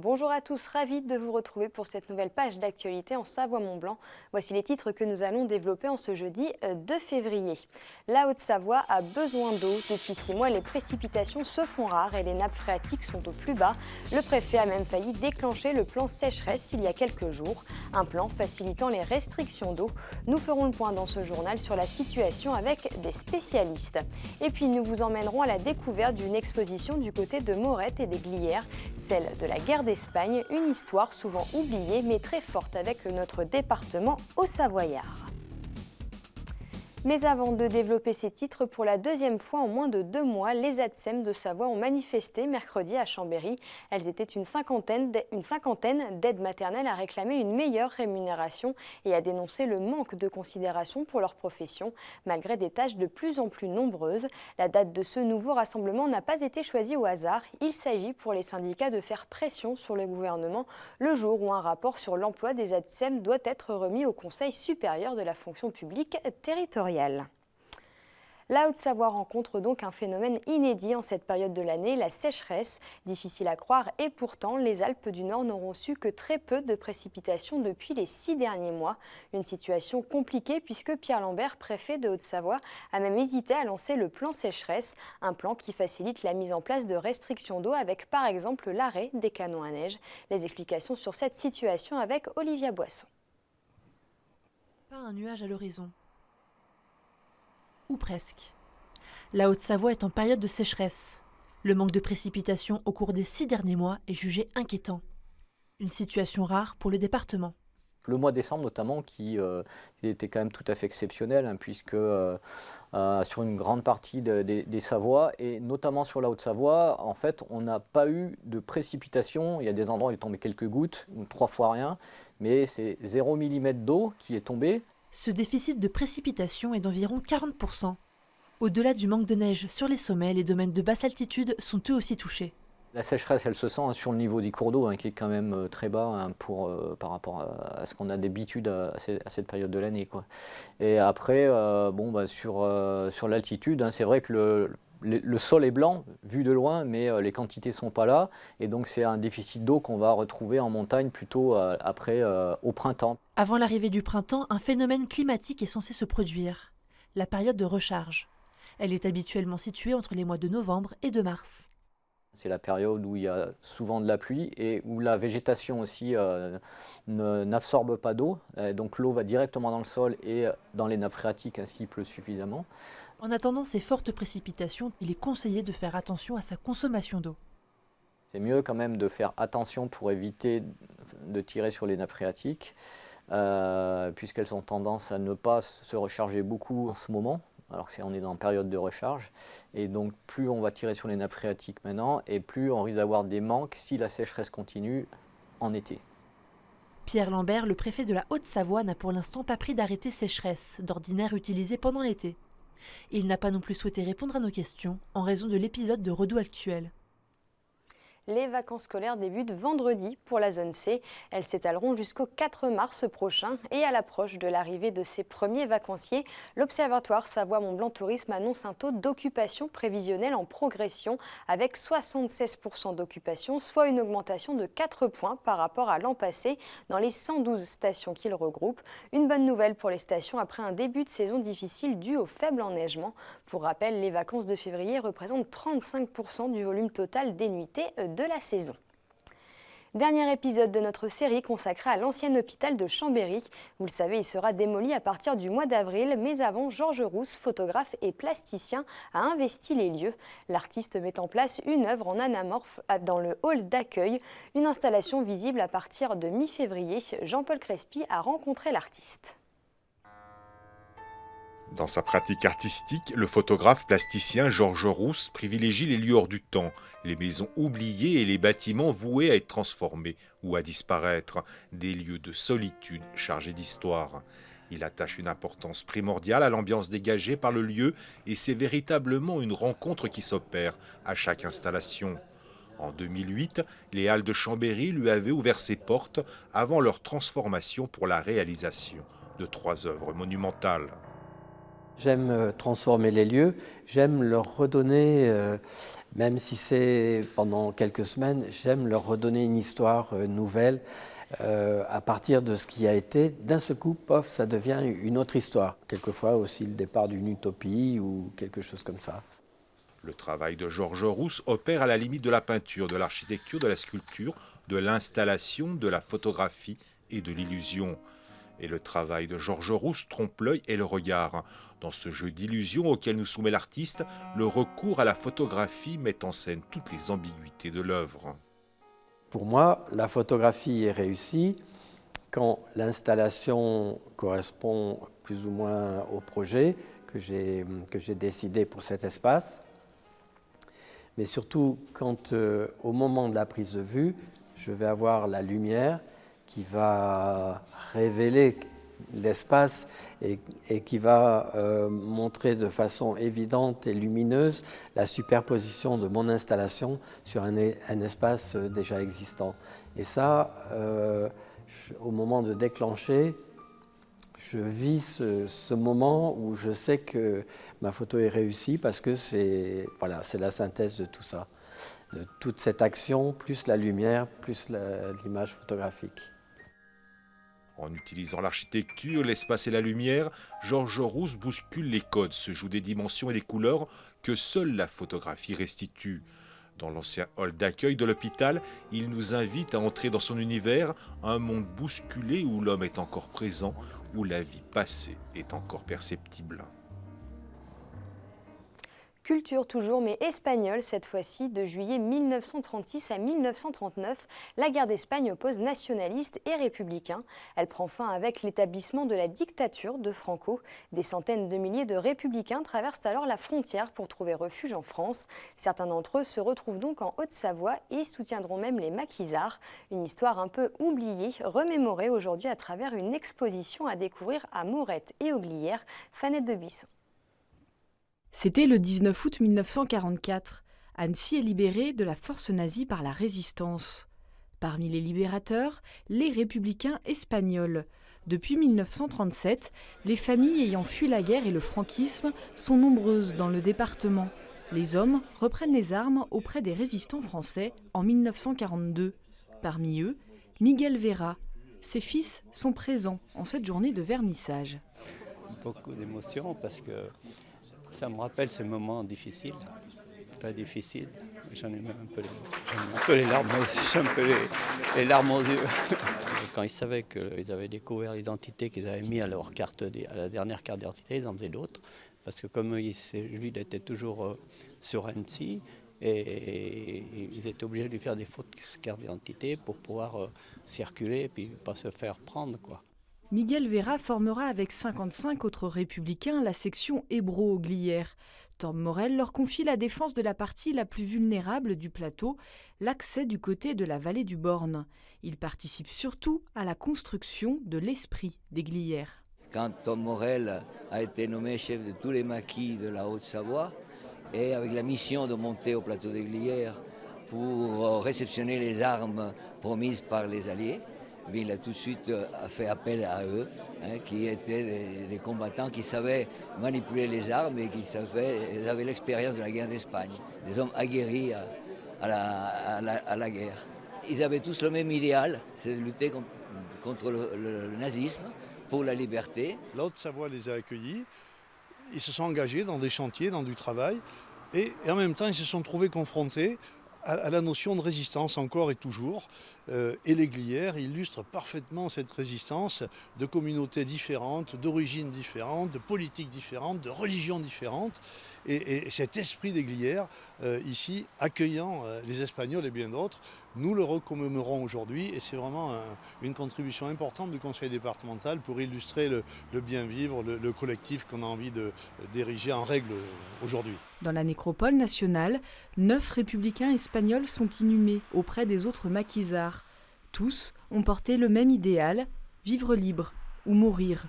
Bonjour à tous, ravie de vous retrouver pour cette nouvelle page d'actualité en Savoie-Mont-Blanc. Voici les titres que nous allons développer en ce jeudi 2 février. La Haute-Savoie a besoin d'eau. Depuis 6 mois, les précipitations se font rares et les nappes phréatiques sont au plus bas. Le préfet a même failli déclencher le plan sécheresse il y a quelques jours. Un plan facilitant les restrictions d'eau. Nous ferons le point dans ce journal sur la situation avec des spécialistes. Et puis nous vous emmènerons à la découverte d'une exposition du côté de Morette et des Glières, celle de la guerre d'Espagne, une histoire souvent oubliée mais très forte avec notre département haut-savoyard. Mais avant de développer ces titres, pour la deuxième fois en moins de 2 mois, les ATSEM de Savoie ont manifesté mercredi à Chambéry. Elles étaient une cinquantaine d'aides maternelles à réclamer une meilleure rémunération et à dénoncer le manque de considération pour leur profession, malgré des tâches de plus en plus nombreuses. La date de ce nouveau rassemblement n'a pas été choisie au hasard. Il s'agit pour les syndicats de faire pression sur le gouvernement le jour où un rapport sur l'emploi des ATSEM doit être remis au Conseil supérieur de la fonction publique territoriale. La Haute-Savoie rencontre donc un phénomène inédit en cette période de l'année, la sécheresse. Difficile à croire et pourtant, les Alpes du Nord n'auront su que très peu de précipitations depuis les 6 derniers mois. Une situation compliquée puisque Pierre Lambert, préfet de Haute-Savoie, a même hésité à lancer le plan sécheresse, un plan qui facilite la mise en place de restrictions d'eau avec par exemple l'arrêt des canons à neige. Les explications sur cette situation avec Olivia Boisson. Pas un nuage à l'horizon. Ou presque. La Haute-Savoie est en période de sécheresse. Le manque de précipitations au cours des 6 derniers mois est jugé inquiétant. Une situation rare pour le département. Le mois de décembre notamment qui était quand même tout à fait exceptionnel puisque sur une grande partie des Savoies et notamment sur la Haute-Savoie, en fait on n'a pas eu de précipitations. Il y a des endroits où il est tombé quelques gouttes, ou 3 fois rien, mais c'est 0 mm d'eau qui est tombé. Ce déficit de précipitation est d'environ 40%. Au-delà du manque de neige sur les sommets, les domaines de basse altitude sont eux aussi touchés. La sécheresse, elle se sent sur le niveau des cours d'eau qui est quand même très bas par rapport à ce qu'on a d'habitude à cette période de l'année, quoi. Et après, sur l'altitude, c'est vrai que le sol est blanc, vu de loin, mais les quantités ne sont pas là. Et donc c'est un déficit d'eau qu'on va retrouver en montagne plutôt après, au printemps. Avant l'arrivée du printemps, un phénomène climatique est censé se produire, la période de recharge. Elle est habituellement située entre les mois de novembre et de mars. C'est la période où il y a souvent de la pluie et où la végétation aussi n'absorbe pas d'eau. Donc l'eau va directement dans le sol et dans les nappes phréatiques s'il pleut suffisamment. En attendant ces fortes précipitations, il est conseillé de faire attention à sa consommation d'eau. C'est mieux quand même de faire attention pour éviter de tirer sur les nappes phréatiques, puisqu'elles ont tendance à ne pas se recharger beaucoup en ce moment, alors qu'on est en période de recharge. Et donc plus on va tirer sur les nappes phréatiques maintenant, et plus on risque d'avoir des manques si la sécheresse continue en été. Pierre Lambert, le préfet de la Haute-Savoie, n'a pour l'instant pas pris d'arrêté sécheresse, d'ordinaire utilisé pendant l'été. Il n'a pas non plus souhaité répondre à nos questions en raison de l'épisode de Redoux actuel. Les vacances scolaires débutent vendredi pour la zone C. Elles s'étaleront jusqu'au 4 mars prochain. Et à l'approche de l'arrivée de ces premiers vacanciers, l'Observatoire Savoie-Mont-Blanc Tourisme annonce un taux d'occupation prévisionnel en progression avec 76% d'occupation, soit une augmentation de 4 points par rapport à l'an passé dans les 112 stations qu'il regroupe. Une bonne nouvelle pour les stations après un début de saison difficile dû au faible enneigement. Pour rappel, les vacances de février représentent 35% du volume total des nuitées de la saison. Dernier épisode de notre série consacrée à l'ancien hôpital de Chambéry. Vous le savez, il sera démoli à partir du mois d'avril, mais avant, Georges Rousse, photographe et plasticien, a investi les lieux. L'artiste met en place une œuvre en anamorphe dans le hall d'accueil, une installation visible à partir de mi-février. Jean-Paul Crespi a rencontré l'artiste. Dans sa pratique artistique, le photographe plasticien Georges Rousse privilégie les lieux hors du temps, les maisons oubliées et les bâtiments voués à être transformés ou à disparaître, des lieux de solitude chargés d'histoire. Il attache une importance primordiale à l'ambiance dégagée par le lieu et c'est véritablement une rencontre qui s'opère à chaque installation. En 2008, les Halles de Chambéry lui avaient ouvert ses portes avant leur transformation pour la réalisation de 3 œuvres monumentales. J'aime transformer les lieux, j'aime leur redonner, même si c'est pendant quelques semaines, j'aime leur redonner une histoire nouvelle à partir de ce qui a été. D'un seul coup, pof, ça devient une autre histoire. Quelquefois aussi le départ d'une utopie ou quelque chose comme ça. Le travail de Georges Rousse opère à la limite de la peinture, de l'architecture, de la sculpture, de l'installation, de la photographie et de l'illusion. Et le travail de Georges Rousse trompe l'œil et le regard. Dans ce jeu d'illusions auquel nous soumet l'artiste, le recours à la photographie met en scène toutes les ambiguïtés de l'œuvre. Pour moi, la photographie est réussie quand l'installation correspond plus ou moins au projet que j'ai décidé pour cet espace. Mais surtout quand au moment de la prise de vue, je vais avoir la lumière qui va révéler l'espace et qui va montrer de façon évidente et lumineuse la superposition de mon installation sur un espace déjà existant. Et ça, au moment de déclencher, je vis ce moment où je sais que ma photo est réussie parce que c'est la synthèse de tout ça, de toute cette action, plus la lumière, plus l'image photographique. En utilisant l'architecture, l'espace et la lumière, Georges Rousse bouscule les codes, se joue des dimensions et des couleurs que seule la photographie restitue. Dans l'ancien hall d'accueil de l'hôpital, il nous invite à entrer dans son univers, un monde bousculé où l'homme est encore présent, où la vie passée est encore perceptible. Culture toujours, mais espagnole cette fois-ci. De juillet 1936 à 1939, la guerre d'Espagne oppose nationalistes et républicains. Elle prend fin avec l'établissement de la dictature de Franco. Des centaines de milliers de républicains traversent alors la frontière pour trouver refuge en France. Certains d'entre eux se retrouvent donc en Haute-Savoie et soutiendront même les maquisards. Une histoire un peu oubliée, remémorée aujourd'hui à travers une exposition à découvrir à Morette et aux Glières. Fanette de Buisson. C'était le 19 août 1944. Annecy est libérée de la force nazie par la résistance. Parmi les libérateurs, les républicains espagnols. Depuis 1937, les familles ayant fui la guerre et le franquisme sont nombreuses dans le département. Les hommes reprennent les armes auprès des résistants français en 1942. Parmi eux, Miguel Vera. Ses fils sont présents en cette journée de vernissage. Beaucoup d'émotions parce que ça me rappelle ces moments difficiles, très difficiles. J'en ai même un peu les larmes aux yeux. Quand ils savaient qu'ils avaient découvert l'identité qu'ils avaient mis à leur carte, à la dernière carte d'identité, ils en faisaient d'autres. Parce que comme lui, il était toujours sur Annecy, et ils étaient obligés de lui faire des fausses cartes d'identité pour pouvoir circuler et puis pas se faire prendre, quoi. Miguel Vera formera avec 55 autres républicains la section Hébro aux Glières. Tom Morel leur confie la défense de la partie la plus vulnérable du plateau, l'accès du côté de la vallée du Borne. Il participe surtout à la construction de l'esprit des Glières. Quand Tom Morel a été nommé chef de tous les maquis de la Haute-Savoie, et avec la mission de monter au plateau des Glières pour réceptionner les armes promises par les Alliés, il a tout de suite fait appel à eux, qui étaient des combattants qui savaient manipuler les armes et ils avaient l'expérience de la guerre d'Espagne, des hommes aguerris à la guerre. Ils avaient tous le même idéal, c'est de lutter contre le nazisme, pour la liberté. La Haute-Savoie les a accueillis, ils se sont engagés dans des chantiers, dans du travail, et en même temps ils se sont trouvés confrontés à la notion de résistance encore et toujours. Et les Glières illustrent parfaitement cette résistance de communautés différentes, d'origines différentes, de politiques différentes, de religions différentes. Et cet esprit des Glières, ici, accueillant les Espagnols et bien d'autres, nous le recommémorons aujourd'hui et c'est vraiment une contribution importante du conseil départemental pour illustrer le bien-vivre, le collectif qu'on a envie d'ériger en règle aujourd'hui. Dans la nécropole nationale, 9 républicains espagnols sont inhumés auprès des autres maquisards. Tous ont porté le même idéal, vivre libre ou mourir.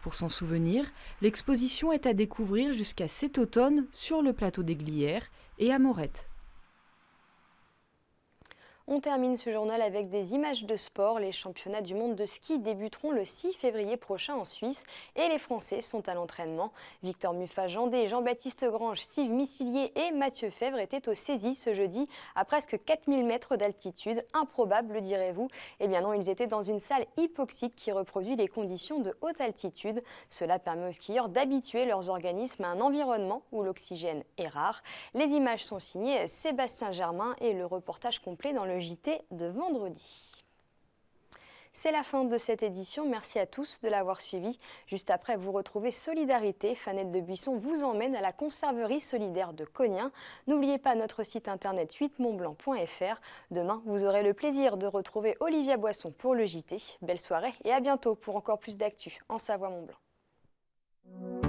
Pour s'en souvenir, l'exposition est à découvrir jusqu'à cet automne sur le plateau des Glières et à Morette. On termine ce journal avec des images de sport. Les championnats du monde de ski débuteront le 6 février prochain en Suisse et les Français sont à l'entraînement. Victor Muffat-Jandé, Jean-Baptiste Grange, Steve Missillier et Mathieu Fèvre étaient au Saisy ce jeudi à presque 4000 mètres d'altitude. Improbable, direz-vous? Eh bien non, ils étaient dans une salle hypoxique qui reproduit les conditions de haute altitude. Cela permet aux skieurs d'habituer leurs organismes à un environnement où l'oxygène est rare. Les images sont signées Sébastien Germain et le reportage complet dans le JT de vendredi. C'est la fin de cette édition. Merci à tous de l'avoir suivi. Juste après, vous retrouvez Solidarité. Fanette de Buisson vous emmène à la conserverie solidaire de Cognin. N'oubliez pas notre site internet 8montblanc.fr. Demain, vous aurez le plaisir de retrouver Olivia Boisson pour le JT. Belle soirée et à bientôt pour encore plus d'actu en Savoie-Mont-Blanc.